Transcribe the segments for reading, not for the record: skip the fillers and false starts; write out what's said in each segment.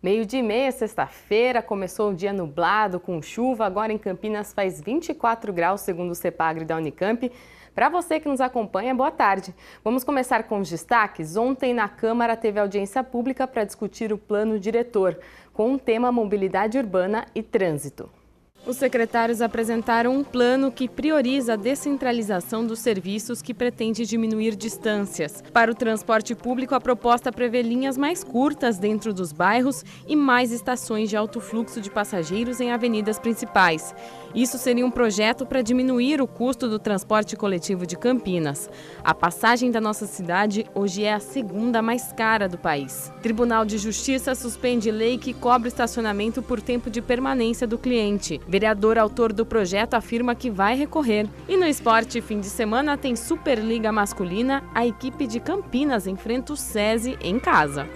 Meio-dia e meia, sexta-feira, começou o dia nublado, com chuva. Agora em Campinas faz 24 graus, segundo o CEPAGRE da Unicamp. Para você que nos acompanha, boa tarde. Vamos começar com os destaques. Ontem na Câmara teve audiência pública para discutir o plano diretor, com o tema mobilidade urbana e trânsito. Os secretários apresentaram um plano que prioriza a descentralização dos serviços, que pretende diminuir distâncias. Para o transporte público, a proposta prevê linhas mais curtas dentro dos bairros e mais estações de alto fluxo de passageiros em avenidas principais. Isso seria um projeto para diminuir o custo do transporte coletivo de Campinas. A passagem da nossa cidade hoje é a segunda mais cara do país. Tribunal de Justiça suspende lei que cobra estacionamento por tempo de permanência do cliente. Vereador autor do projeto afirma que vai recorrer. E no esporte, fim de semana, tem Superliga Masculina. A equipe de Campinas enfrenta o SESI em casa.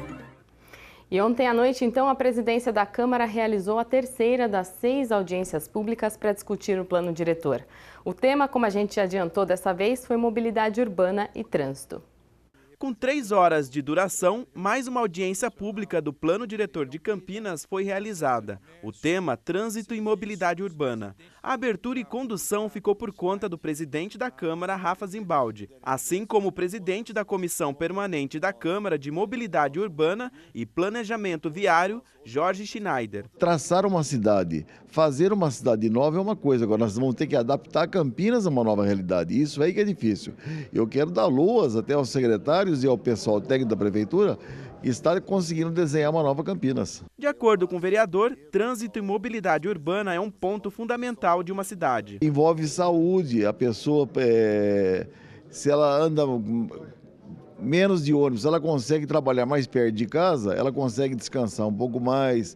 E ontem à noite, então, a presidência da Câmara realizou a terceira das 6 audiências públicas para discutir o plano diretor. O tema, como a gente adiantou dessa vez, foi mobilidade urbana e trânsito. Com 3 horas de duração, mais uma audiência pública do Plano Diretor de Campinas foi realizada. O tema, trânsito e mobilidade urbana. A abertura e condução ficou por conta do presidente da Câmara, Rafa Zimbaldi, assim como o presidente da Comissão Permanente da Câmara de Mobilidade Urbana e Planejamento Viário, Jorge Schneider. Traçar uma cidade, fazer uma cidade nova é uma coisa, agora nós vamos ter que adaptar Campinas a uma nova realidade. Isso aí que é difícil. Eu quero dar loas até aos secretários e ao pessoal técnico da Prefeitura estar conseguindo desenhar uma nova Campinas. De acordo com o vereador, trânsito e mobilidade urbana é um ponto fundamental de uma cidade. Envolve saúde, a pessoa, se ela anda menos de ônibus, ela consegue trabalhar mais perto de casa, ela consegue descansar um pouco mais.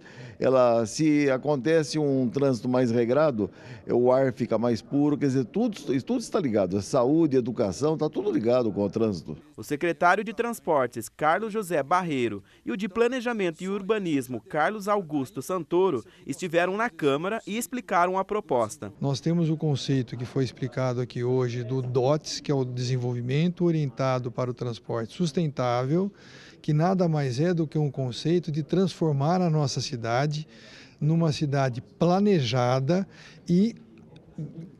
Se acontece um trânsito mais regrado, o ar fica mais puro, quer dizer, tudo está ligado. A saúde, a educação, está tudo ligado com o trânsito. O secretário de Transportes, Carlos José Barreiro, e o de Planejamento e Urbanismo, Carlos Augusto Santoro, estiveram na Câmara e explicaram a proposta. Nós temos o conceito que foi explicado aqui hoje do DOTS, que é o Desenvolvimento Orientado para o Transporte Sustentável, que nada mais é do que um conceito de transformar a nossa cidade numa cidade planejada e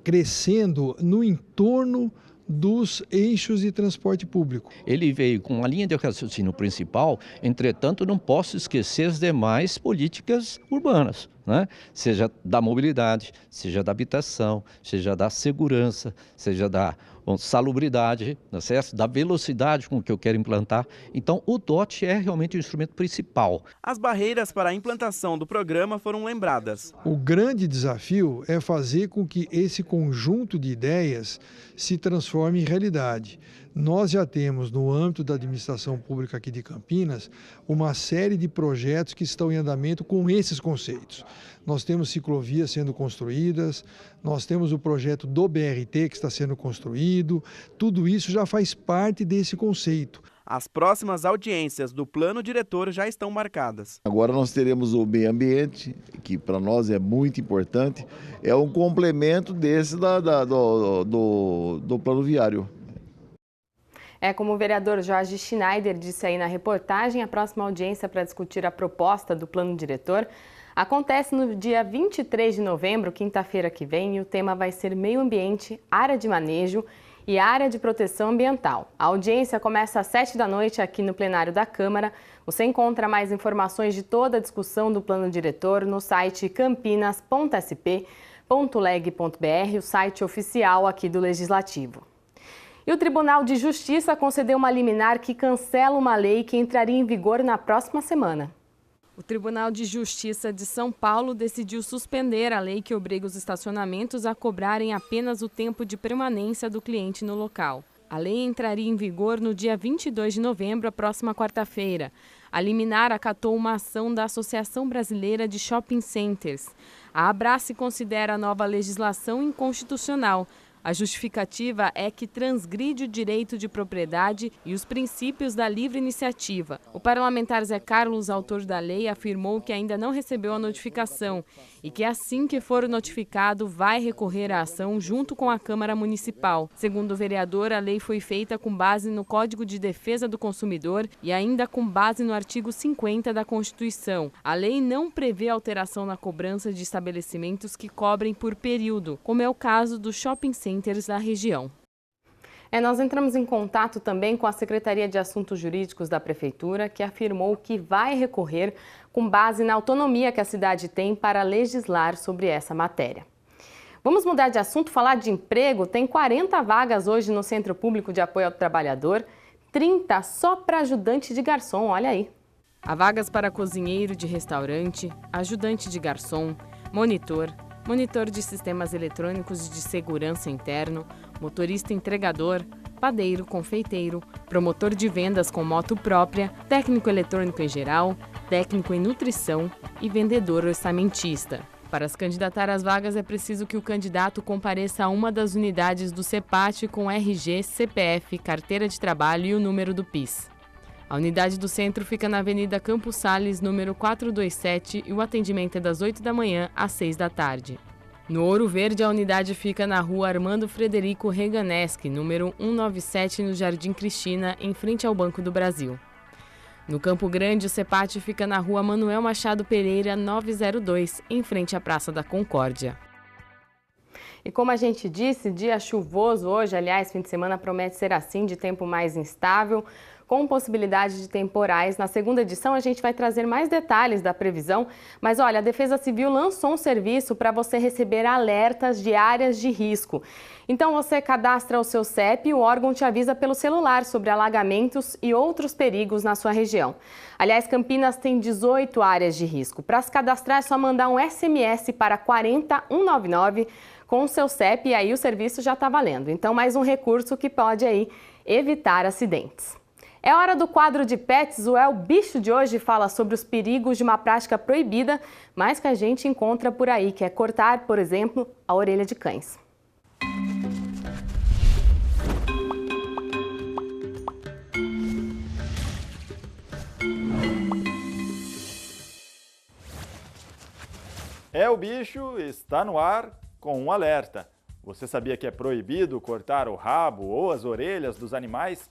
crescendo no entorno dos eixos de transporte público. Ele veio com uma linha de raciocínio principal, entretanto não posso esquecer as demais políticas urbanas, né? Seja da mobilidade, seja da habitação, seja da segurança, seja da salubridade, da velocidade com que eu quero implantar. Então o DOT é realmente o instrumento principal. As barreiras para a implantação do programa foram lembradas. O grande desafio é fazer com que esse conjunto de ideias se transforme em realidade. Nós já temos, no âmbito da administração pública aqui de Campinas, uma série de projetos que estão em andamento com esses conceitos. Nós temos ciclovias sendo construídas, nós temos o projeto do BRT que está sendo construído, tudo isso já faz parte desse conceito. As próximas audiências do plano diretor já estão marcadas. Agora nós teremos o meio ambiente, que para nós é muito importante, é um complemento desse do plano viário. Como o vereador Jorge Schneider disse aí na reportagem, a próxima audiência para discutir a proposta do plano diretor acontece no dia 23 de novembro, quinta-feira que vem, e o tema vai ser meio ambiente, área de manejo e área de proteção ambiental. A audiência começa às 7 da noite aqui no plenário da Câmara. Você encontra mais informações de toda a discussão do plano diretor no site campinas.sp.leg.br, o site oficial aqui do Legislativo. E o Tribunal de Justiça concedeu uma liminar que cancela uma lei que entraria em vigor na próxima semana. O Tribunal de Justiça de São Paulo decidiu suspender a lei que obriga os estacionamentos a cobrarem apenas o tempo de permanência do cliente no local. A lei entraria em vigor no dia 22 de novembro, a próxima quarta-feira. A liminar acatou uma ação da Associação Brasileira de Shopping Centers. A Abrace considera a nova legislação inconstitucional, A justificativa é que transgride o direito de propriedade e os princípios da livre iniciativa. O parlamentar Zé Carlos, autor da lei, afirmou que ainda não recebeu a notificação e que assim que for notificado vai recorrer à ação junto com a Câmara Municipal. Segundo o vereador, a lei foi feita com base no Código de Defesa do Consumidor e ainda com base no artigo 50 da Constituição. A lei não prevê alteração na cobrança de estabelecimentos que cobrem por período, como é o caso dos shopping centers da região. Nós entramos em contato também com a Secretaria de Assuntos Jurídicos da Prefeitura, que afirmou que vai recorrer com base na autonomia que a cidade tem para legislar sobre essa matéria. Vamos mudar de assunto, falar de emprego. Tem 40 vagas hoje no Centro Público de Apoio ao Trabalhador, 30 só para ajudante de garçom, olha aí. Há vagas para cozinheiro de restaurante, ajudante de garçom, monitor de sistemas eletrônicos de segurança interno, motorista entregador, padeiro, confeiteiro, promotor de vendas com moto própria, técnico eletrônico em geral, técnico em nutrição e vendedor orçamentista. Para se candidatar às vagas é preciso que o candidato compareça a uma das unidades do CEPAT com RG, CPF, carteira de trabalho e o número do PIS. A unidade do centro fica na Avenida Campos Sales, número 427, e o atendimento é das 8 da manhã às 6 da tarde. No Ouro Verde, a unidade fica na Rua Armando Frederico Reganeschi, número 197, no Jardim Cristina, em frente ao Banco do Brasil. No Campo Grande, o CEPAT fica na Rua Manuel Machado Pereira, 902, em frente à Praça da Concórdia. E como a gente disse, dia chuvoso hoje, aliás, fim de semana promete ser assim, de tempo mais instável, com possibilidade de temporais. Na segunda edição a gente vai trazer mais detalhes da previsão, mas olha, a Defesa Civil lançou um serviço para você receber alertas de áreas de risco. Então você cadastra o seu CEP e o órgão te avisa pelo celular sobre alagamentos e outros perigos na sua região. Aliás, Campinas tem 18 áreas de risco. Para se cadastrar é só mandar um SMS para 40199 com o seu CEP e aí o serviço já está valendo. Então mais um recurso que pode aí evitar acidentes. É hora do quadro de pets. O É o Bicho de hoje fala sobre os perigos de uma prática proibida, mas que a gente encontra por aí, que é cortar, por exemplo, a orelha de cães. É o Bicho está no ar com um alerta. Você sabia que é proibido cortar o rabo ou as orelhas dos animais?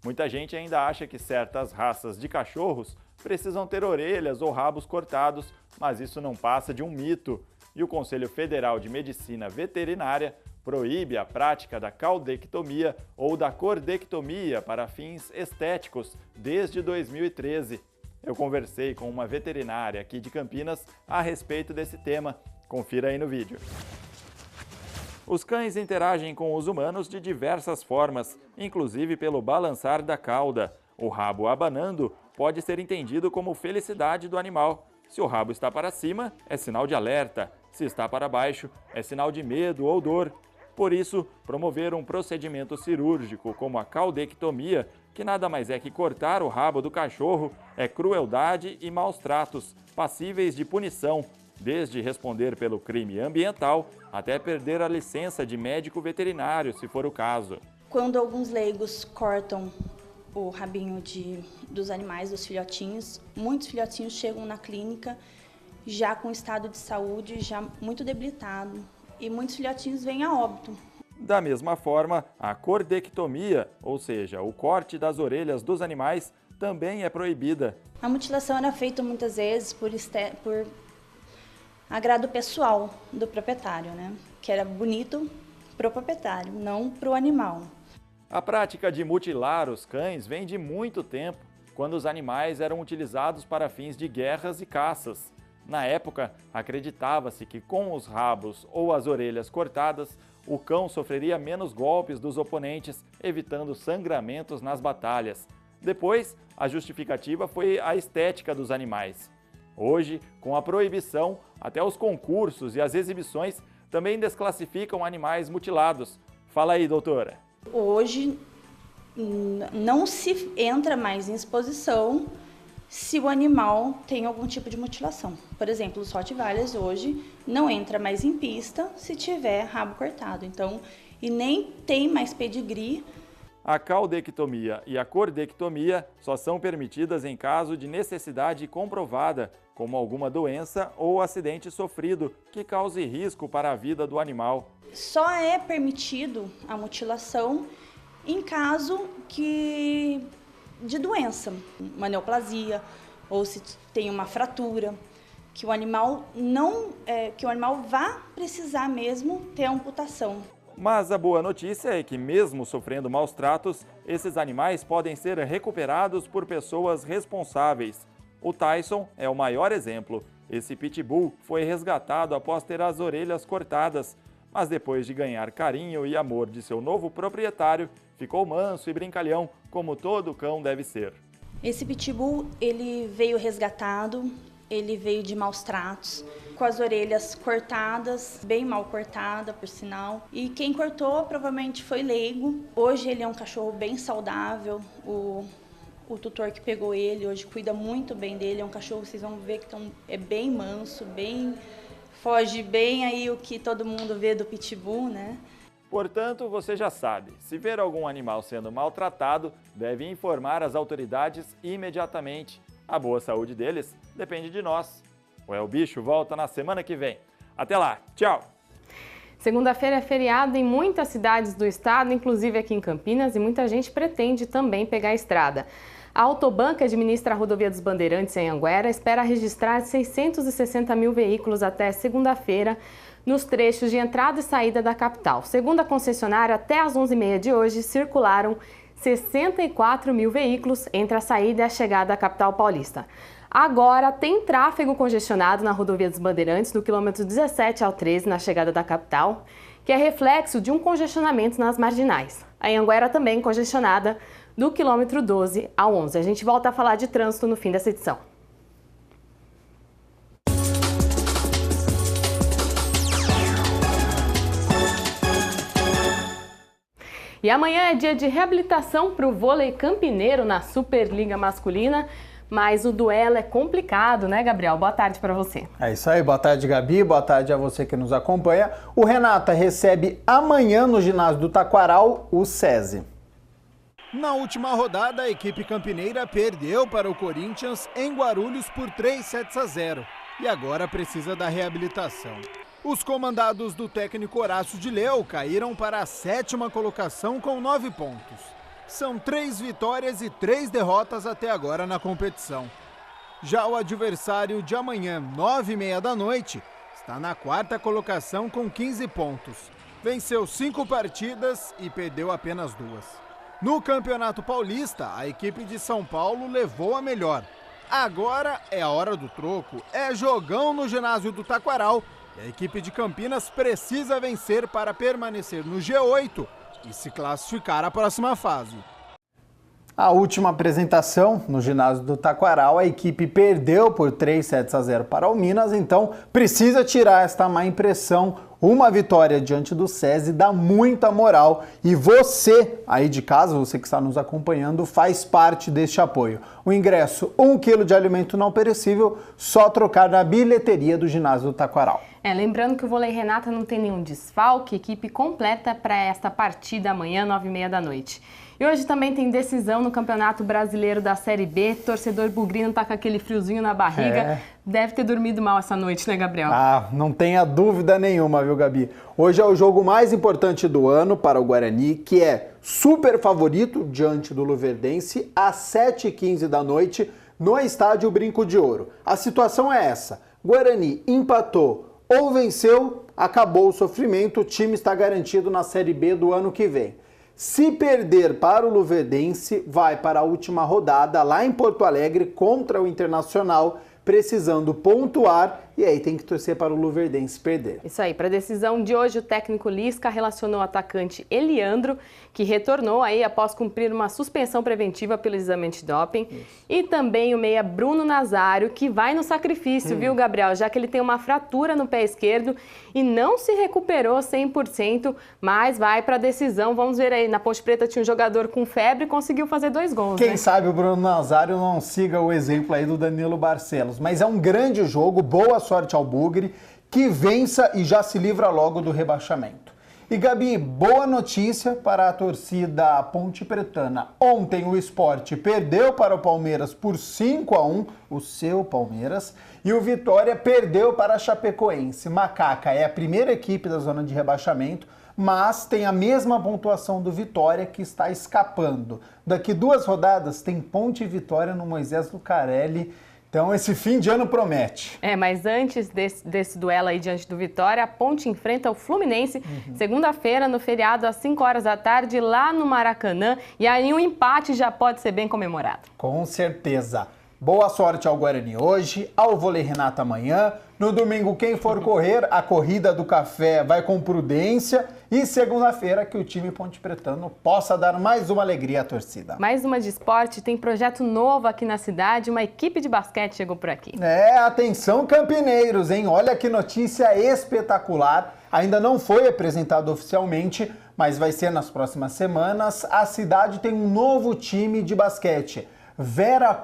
Muita gente ainda acha que certas raças de cachorros precisam ter orelhas ou rabos cortados, mas isso não passa de um mito. E o Conselho Federal de Medicina Veterinária proíbe a prática da caudectomia ou da cordectomia para fins estéticos desde 2013. Eu conversei com uma veterinária aqui de Campinas a respeito desse tema. Confira aí no vídeo. Os cães interagem com os humanos de diversas formas, inclusive pelo balançar da cauda. O rabo abanando pode ser entendido como felicidade do animal. Se o rabo está para cima, é sinal de alerta. Se está para baixo, é sinal de medo ou dor. Por isso, promover um procedimento cirúrgico como a caudectomia, que nada mais é que cortar o rabo do cachorro, é crueldade e maus tratos, passíveis de punição, desde responder pelo crime ambiental até perder a licença de médico veterinário, se for o caso. Quando alguns leigos cortam o rabinho dos animais, dos filhotinhos, muitos filhotinhos chegam na clínica já com estado de saúde já muito debilitado e muitos filhotinhos vêm a óbito. Da mesma forma, a cordectomia, ou seja, o corte das orelhas dos animais, também é proibida. A mutilação era feita muitas vezes por agrado pessoal do proprietário, né? Que era bonito para o proprietário, não para o animal. A prática de mutilar os cães vem de muito tempo, quando os animais eram utilizados para fins de guerras e caças. Na época, acreditava-se que com os rabos ou as orelhas cortadas, o cão sofreria menos golpes dos oponentes, evitando sangramentos nas batalhas. Depois, a justificativa foi a estética dos animais. Hoje, com a proibição, até os concursos e as exibições também desclassificam animais mutilados. Fala aí, doutora. Hoje, não se entra mais em exposição se o animal tem algum tipo de mutilação. Por exemplo, os Rottweilers hoje não entra mais em pista se tiver rabo cortado. Então, e nem tem mais pedigree. A caudectomia e a cordectomia só são permitidas em caso de necessidade comprovada, como alguma doença ou acidente sofrido que cause risco para a vida do animal. Só é permitido a mutilação em caso de doença, uma neoplasia, ou se tem uma fratura, que o animal vá precisar mesmo ter a amputação. Mas a boa notícia é que, mesmo sofrendo maus tratos, esses animais podem ser recuperados por pessoas responsáveis. O Tyson é o maior exemplo. Esse pitbull foi resgatado após ter as orelhas cortadas, mas depois de ganhar carinho e amor de seu novo proprietário, ficou manso e brincalhão, como todo cão deve ser. Esse pitbull, ele veio resgatado, ele veio de maus tratos, com as orelhas cortadas, bem mal cortada, por sinal. E quem cortou provavelmente foi leigo. Hoje ele é um cachorro bem saudável. O tutor que pegou ele hoje cuida muito bem dele. É um cachorro, vocês vão ver que é bem manso, foge bem aí o que todo mundo vê do pitbull, né? Portanto, você já sabe, se ver algum animal sendo maltratado, deve informar as autoridades imediatamente. A boa saúde deles depende de nós. O É o Bicho volta na semana que vem. Até lá, tchau! Segunda-feira é feriado em muitas cidades do estado, inclusive aqui em Campinas, e muita gente pretende também pegar a estrada. A Autoban, que administra a rodovia dos Bandeirantes em Anguera, espera registrar 660 mil veículos até segunda-feira nos trechos de entrada e saída da capital. Segundo a concessionária, até às 11h30 de hoje circularam 64 mil veículos entre a saída e a chegada à capital paulista. Agora tem tráfego congestionado na rodovia dos Bandeirantes, do quilômetro 17 ao 13, na chegada da capital, que é reflexo de um congestionamento nas marginais. A Anguera também congestionada do quilômetro 12 ao 11. A gente volta a falar de trânsito no fim dessa edição. E amanhã é dia de reabilitação para o vôlei campineiro na Superliga Masculina, mas o duelo é complicado, né, Gabriel? Boa tarde para você. É isso aí, boa tarde, Gabi, boa tarde a você que nos acompanha. O Renata recebe amanhã no ginásio do Taquaral o SESI. Na última rodada, a equipe campineira perdeu para o Corinthians em Guarulhos por 3-0 e agora precisa da reabilitação. Os comandados do técnico Horácio de Leu caíram para a 7ª colocação com 9 pontos. São 3 vitórias e 3 derrotas até agora na competição. Já o adversário de amanhã, 9h30 da noite, está na 4ª colocação com 15 pontos. Venceu 5 partidas e perdeu apenas 2. No Campeonato Paulista, a equipe de São Paulo levou a melhor. Agora é a hora do troco, é jogão no ginásio do Taquaral e a equipe de Campinas precisa vencer para permanecer no G8 e se classificar à próxima fase. A última apresentação no ginásio do Taquaral, a equipe perdeu por 3-0 para o Minas, então precisa tirar esta má impressão. Uma vitória diante do SESI dá muita moral e você aí de casa, você que está nos acompanhando, faz parte deste apoio. O ingresso, 1 quilo de alimento não perecível, só trocar na bilheteria do ginásio do Taquaral. Lembrando que o Vôlei Renata não tem nenhum desfalque, equipe completa para esta partida amanhã, 9h30 da noite. E hoje também tem decisão no Campeonato Brasileiro da Série B. Torcedor bugrino tá com aquele friozinho na barriga. Deve ter dormido mal essa noite, né, Gabriel? Não tenha dúvida nenhuma, viu, Gabi? Hoje é o jogo mais importante do ano para o Guarani, que é super favorito diante do Luverdense, às 7h15 da noite, no estádio Brinco de Ouro. A situação é essa: Guarani empatou ou venceu, acabou o sofrimento, o time está garantido na Série B do ano que vem. Se perder para o Luverdense, vai para a última rodada lá em Porto Alegre contra o Internacional, precisando pontuar, e aí tem que torcer para o Luverdense perder. Isso aí, para a decisão de hoje, o técnico Lisca relacionou o atacante Eliandro, que retornou aí após cumprir uma suspensão preventiva pelo exame antidoping, e também o meia Bruno Nazário, que vai no sacrifício, viu, Gabriel? Já que ele tem uma fratura no pé esquerdo e não se recuperou 100%, mas vai para a decisão. Vamos ver aí, na Ponte Preta tinha um jogador com febre e conseguiu fazer 2 gols. Quem sabe o Bruno Nazário não siga o exemplo aí do Danilo Barcelos, mas é um grande jogo, boa sorte ao Bugre, que vença e já se livra logo do rebaixamento. E Gabi, boa notícia para a torcida pontepretana. Ontem o Sport perdeu para o Palmeiras por 5-1, o seu Palmeiras, e o Vitória perdeu para a Chapecoense. Macaca é a primeira equipe da zona de rebaixamento, mas tem a mesma pontuação do Vitória, que está escapando. Daqui 2 rodadas tem Ponte e Vitória no Moisés Lucarelli. Então esse fim de ano promete. Mas antes desse duelo aí diante do Vitória, a Ponte enfrenta o Fluminense segunda-feira no feriado às 5 horas da tarde lá no Maracanã. E aí um empate já pode ser bem comemorado. Com certeza. Boa sorte ao Guarani hoje, ao Vôlei Renata amanhã. No domingo, quem for correr, a corrida do café vai com prudência. E segunda-feira, que o time pontepretano possa dar mais uma alegria à torcida. Mais uma de esporte, tem projeto novo aqui na cidade, uma equipe de basquete chegou por aqui. Atenção campineiros, hein? Olha que notícia espetacular. Ainda não foi apresentado oficialmente, mas vai ser nas próximas semanas. A cidade tem um novo time de basquete. Vera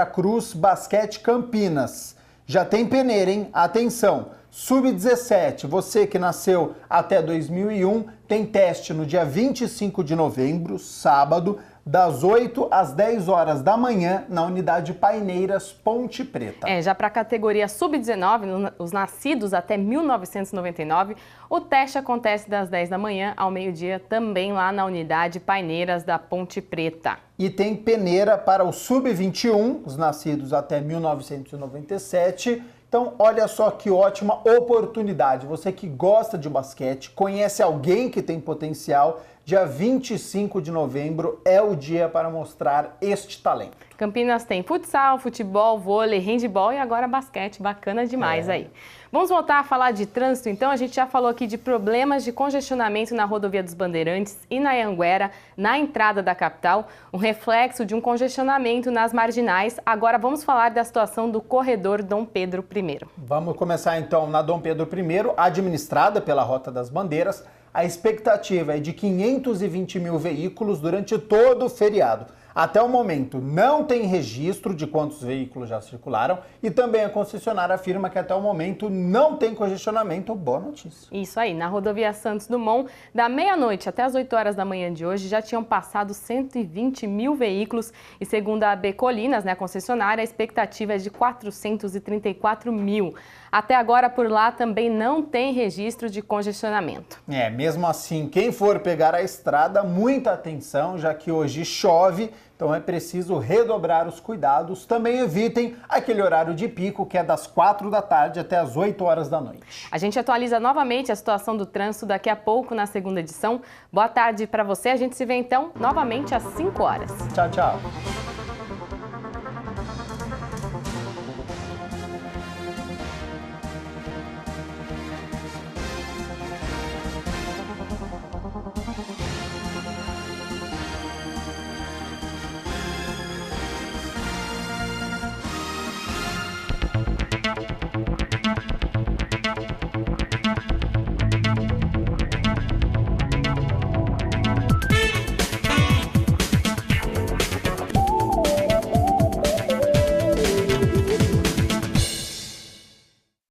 Cruz Basquete Campinas. Já tem peneira, hein? Atenção, Sub-17, você que nasceu até 2001, tem teste no dia 25 de novembro, sábado, das 8 às 10 horas da manhã, na unidade Paineiras, Ponte Preta. Já para a categoria Sub-19, os nascidos até 1999, o teste acontece das 10 da manhã ao meio-dia, também lá na unidade Paineiras da Ponte Preta. E tem peneira para o Sub-21, os nascidos até 1997. Então, olha só que ótima oportunidade. Você que gosta de basquete, conhece alguém que tem potencial, dia 25 de novembro é o dia para mostrar este talento. Campinas tem futsal, futebol, vôlei, handebol e agora basquete. Bacana demais aí. Vamos voltar a falar de trânsito, então. A gente já falou aqui de problemas de congestionamento na rodovia dos Bandeirantes e na Anhanguera, na entrada da capital, um reflexo de um congestionamento nas marginais. Agora vamos falar da situação do corredor Dom Pedro I. Vamos começar então na Dom Pedro I, administrada pela Rota das Bandeiras. A expectativa é de 520 mil veículos durante todo o feriado. Até o momento não tem registro de quantos veículos já circularam e também a concessionária afirma que até o momento não tem congestionamento. Boa notícia. Isso aí, na rodovia Santos Dumont, da meia-noite até as 8 horas da manhã de hoje, já tinham passado 120 mil veículos e segundo a AB Colinas, a concessionária, a expectativa é de 434 mil. Até agora, por lá, também não tem registro de congestionamento. Mesmo assim, quem for pegar a estrada, muita atenção, já que hoje chove, então é preciso redobrar os cuidados. Também evitem aquele horário de pico, que é das 4 da tarde até as 8 horas da noite. A gente atualiza novamente a situação do trânsito daqui a pouco na segunda edição. Boa tarde para você, a gente se vê então novamente às 5 horas. Tchau, tchau.